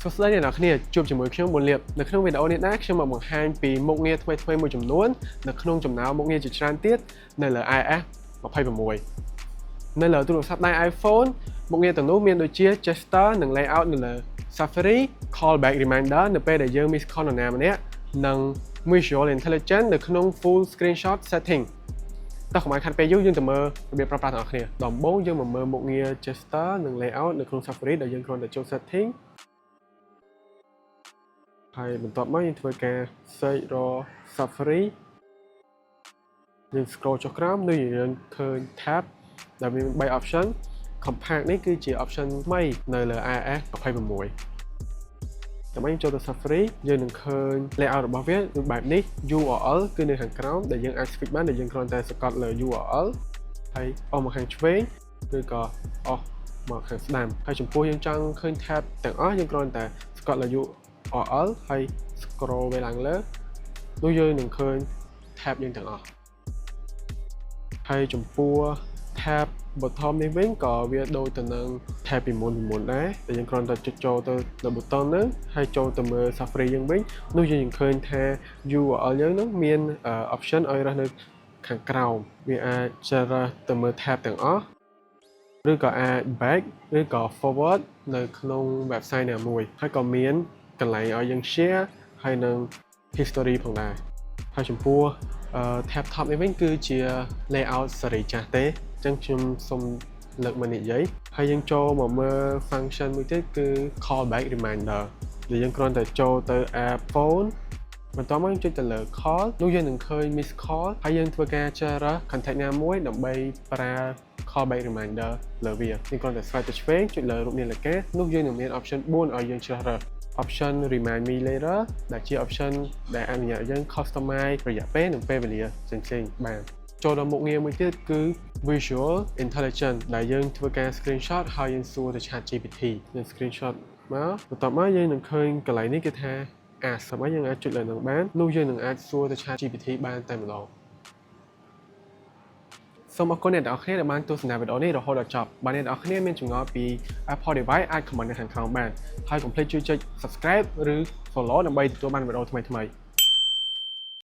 សួស្តីអ្នកនរគ្នាជួបជាមួយខ្ញុំមុនលៀបនៅក្នុងវីដេអូនេះដែរខ្ញុំមកបង្ហាញពីមុខងារថ្មីៗមួយចំនួននៅក្នុងចំណោមមុខងារជាច្រើនទៀតនៅលើ iOS 26នៅលើទូរស័ព្ទដៃ iPhone មុខងារទាំងនោះមានដូចជា gesture និង layout នៅលើ Safari callback reminder នៅពេលដែលយើង miss call នរណាម្នាក់និង visual intelligence នៅក្នុង full screenshot setting តោះកុំឲ្យខាត់ពេលយូរយើងទៅមើលរបៀបប្រើប្រាស់ទាំងអស់គ្នាដំបូងយើងមកមើលមុខងារ gesture និង layout នៅក្នុង Safari ដែលយើងគ្រាន់តែចូល setting ហើយបន្ទាប់មកយើងធ្វើការ search រក Safari យើង scroll ចុះក្រោមនៅយើងឃើញ tab ដែលមាន3 option compact នេះគឺជា option ថ្មីនៅលើ iOS 26ដើម្បីចូលទៅ Safari យើងនឹងឃើញ layout របស់វាដូចបែបនេះ URL គឺនៅខាងក្រោមដែលយើងអាច switch បានដែលយើងគ្រាន់តែសង្កត់លើ URL ហើយអស់មកខាងឆ្វេងឬក៏អស់មកខាងស្ដាំហើយចំពោះយើងចង់ឃើញ tab ទាំងអស់យើងគ្រាន់តែសង្កត់លើ URL ហើយ scroll វាឡើងលើនោះយើងនឹងឃើញ tab យើងទាំងអស់ហើយចំពោះ tab bottom នេះវិញក៏វាដូចទៅនឹង tab ពីមុនដែរតែយើងគ្រាន់តែចុចចូលទៅលើ button ហ្នឹងហើយចូលទៅមើល Safari យើងវិញនោះយើងនឹងឃើញថា URL យើងហ្នឹងមាន option ឲ្យរើសនៅខាងក្រោមវាអាចจะរើសទៅមើល tab ទាំងអស់ឬក៏អាច back ឬក៏ forward នៅក្នុង website ណាមួយហើយក៏មានកន្លែងឲ្យយើង share ហើយនឹង history ផងដែរហើយចំពោះtab top នេះវិញគឺជា layout សេរីចាស់ទេអញ្ចឹងខ្ញុំសូមលើកមកនិយាយហើយយើងចូលមកមើល function មួយទៀតគឺ callback reminder ដែលយើងគ្រាន់តែចូលទៅ app phone បន្ទាប់មកយើងចុចទៅលើ call នោះយើងនឹងឃើញ miss call ហើយយើងធ្វើការជ្រើសរើស contact ណាមួយដើម្បីប្រើ callback reminder លើវាយើងគ្រាន់តែ swipe ទៅឆ្វេងចុចលើរូបនាឡិកានោះយើងនឹងមាន option 4ឲ្យយើងជ្រើសរើសoption remind me later ដែលជា option ដែលអនុញ្ញាតឲ្យយើង customize រយៈពេលនិងពេលវេលាផ្សេងៗបានចូលដល់មុខងារមួយទៀតគឺ visual intelligence ដែលយើងធ្វើការ screenshot ហើយយើងសួរទៅ ChatGPT យើង screenshot មកបន្ទាប់មកយើងនឹងឃើញកន្លែងនេះគេថា ask សម្រាប់យើងអាចចុចលើនឹងបាននោះយើងនឹងអាចសួរទៅ ChatGPT បានតែម្ដងសូមអរគុណអ្នកទាំងអស់គ្នាដែលបានទស្សនាវីដេអូនេះរហូតដល់ចប់បើអ្នកទាំងអស់គ្នាមានចម្ងល់ពី Apple device អាច comment នៅខាងក្រោមបានហើយកុំភ្លេចជួយចុច subscribe ឬ follow ដើម្បីទទួលបានវីដេអូថ្មីៗ